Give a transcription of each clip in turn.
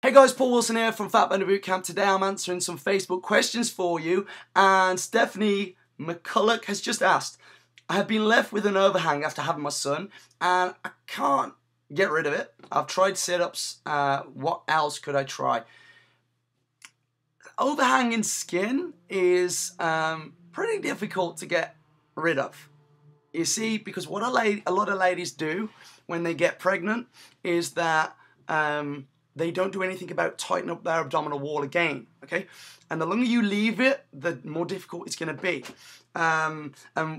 Hey guys, Paul Wilson here from Fat Burner Bootcamp. Today I'm answering some Facebook questions for you, and Stephanie McCulloch has just asked, I have been left with an overhang after having my son and I can't get rid of it. I've tried sit-ups, what else could I try? Overhanging skin is pretty difficult to get rid of. You see, because what a lot of ladies do when they get pregnant is that they don't do anything about tightening up their abdominal wall again, okay? And the longer you leave it, the more difficult it's going to be. And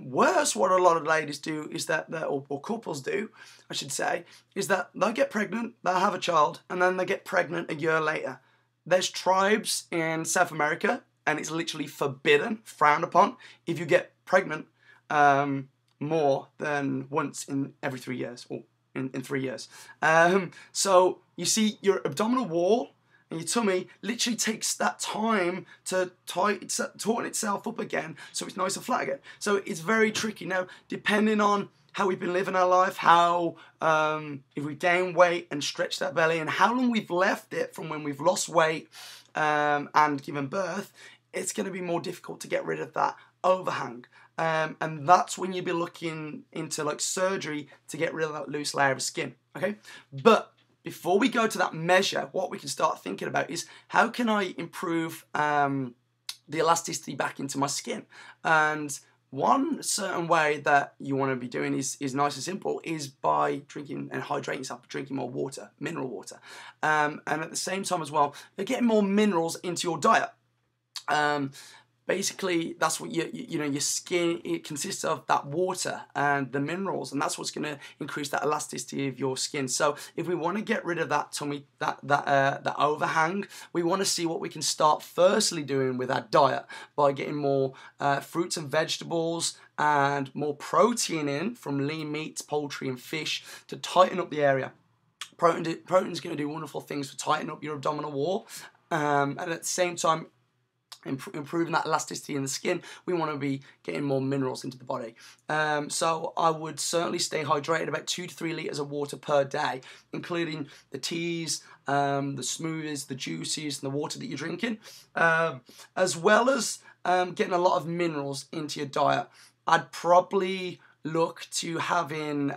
worse, what a lot of ladies do is that, or couples do, I should say, is that they'll get pregnant, they'll have a child, and then they get pregnant a year later. There's tribes in South America, and it's literally forbidden, frowned upon, if you get pregnant more than once in every 3 years, or in 3 years. So you see, your abdominal wall and your tummy literally takes that time to tighten itself up again so it's nice and flat again. So it's very tricky. Now, depending on how we've been living our life, how if we gain weight and stretch that belly, and how long we've left it from when we've lost weight and given birth, it's going to be more difficult to get rid of that overhang. And that's when you'll be looking into like surgery to get rid of that loose layer of skin, okay? But before we go to that measure, what we can start thinking about is how can I improve the elasticity back into my skin? And one certain way that you want to be doing is nice and simple, is by drinking and hydrating yourself, drinking more water, mineral water. And at the same time as well, you're getting more minerals into your diet. Basically, that's what your skin, it consists of that water and the minerals, and that's what's going to increase that elasticity of your skin. So if we want to get rid of that tummy, that overhang, we want to see what we can start firstly doing with our diet by getting more fruits and vegetables and more protein in from lean meats, poultry and fish to tighten up the area. Protein is going to do wonderful things for tightening up your abdominal wall, and at the same time improving that elasticity in the skin. We want to be getting more minerals into the body. So I would certainly stay hydrated, about 2 to 3 litres of water per day, including the teas, the smoothies, the juices, and the water that you're drinking, as well as getting a lot of minerals into your diet. I'd probably look to having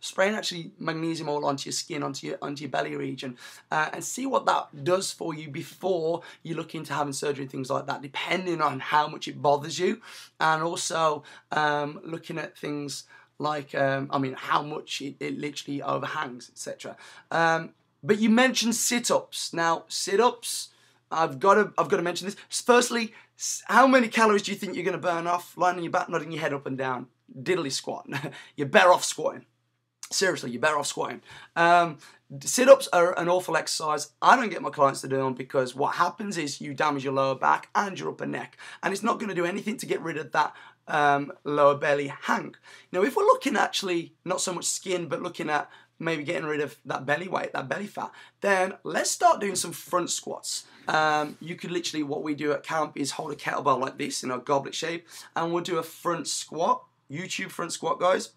spraying actually magnesium oil onto your skin, onto your belly region, and see what that does for you before you look into having surgery and things like that, depending on how much it bothers you, and also looking at things like how much it literally overhangs, etc. But you mentioned sit-ups. Now, sit-ups, I've got to mention this. Firstly, how many calories do you think you're going to burn off lying on your back, nodding your head up and down? Diddly squat. You're better off squatting. Seriously, you're better off squatting. Sit-ups are an awful exercise. I don't get my clients to do them because what happens is you damage your lower back and your upper neck, and it's not going to do anything to get rid of that lower belly hang. Now, if we're looking actually not so much skin, but looking at maybe getting rid of that belly weight, that belly fat, then let's start doing some front squats. You could literally, what we do at camp is hold a kettlebell like this in a goblet shape, and we'll do a front squat, YouTube front squat, guys.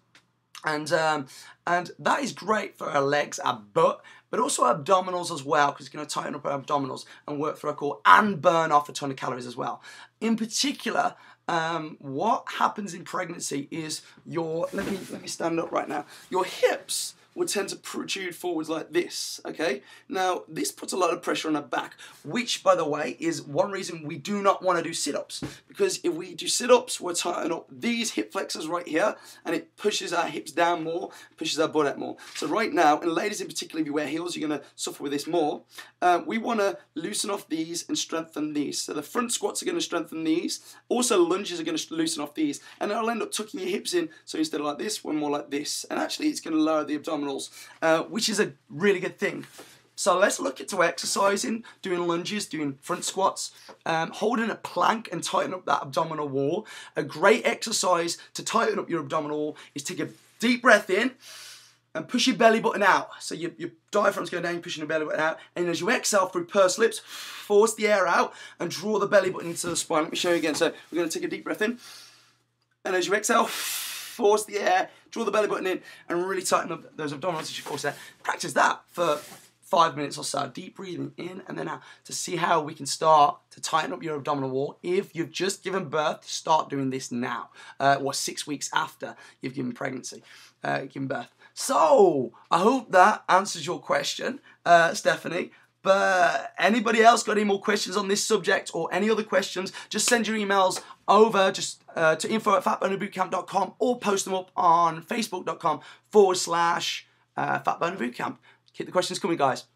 And that is great for our legs, our butt, but also our abdominals as well, because it's going to tighten up our abdominals and work through our core and burn off a ton of calories as well. In particular, what happens in pregnancy is let me stand up right now. Your hips would tend to protrude forwards like this, okay? Now, this puts a lot of pressure on our back, which, by the way, is one reason we do not want to do sit-ups, because if we do sit-ups, we're tightening up these hip flexors right here, and it pushes our hips down more, pushes our butt out more. So right now, and ladies in particular, if you wear heels, you're going to suffer with this more. We want to loosen off these and strengthen these. So the front squats are going to strengthen these. Also, lunges are going to loosen off these, and it'll end up tucking your hips in, so instead of like this, we're more like this. And actually, it's going to lower the abdominal, which is a really good thing. So let's look into exercising, doing lunges, doing front squats, holding a plank and tighten up that abdominal wall. A great exercise to tighten up your abdominal wall is take a deep breath in and push your belly button out. So your diaphragm's going down, you're pushing your belly button out, and as you exhale through pursed lips, force the air out and draw the belly button into the spine. Let me show you again. So we're going to take a deep breath in, and as you exhale, force the air, draw the belly button in, and really tighten up those abdominals as you force there. Practice that for 5 minutes or so, deep breathing in and then out, to see how we can start to tighten up your abdominal wall. If you've just given birth, start doing this now, or 6 weeks after you've given birth. So I hope that answers your question, Stephanie. But anybody else got any more questions on this subject or any other questions, just send your emails over to info@fatburnerbootcamp.com or post them up on facebook.com/fatburnerbootcamp. Keep the questions coming, guys.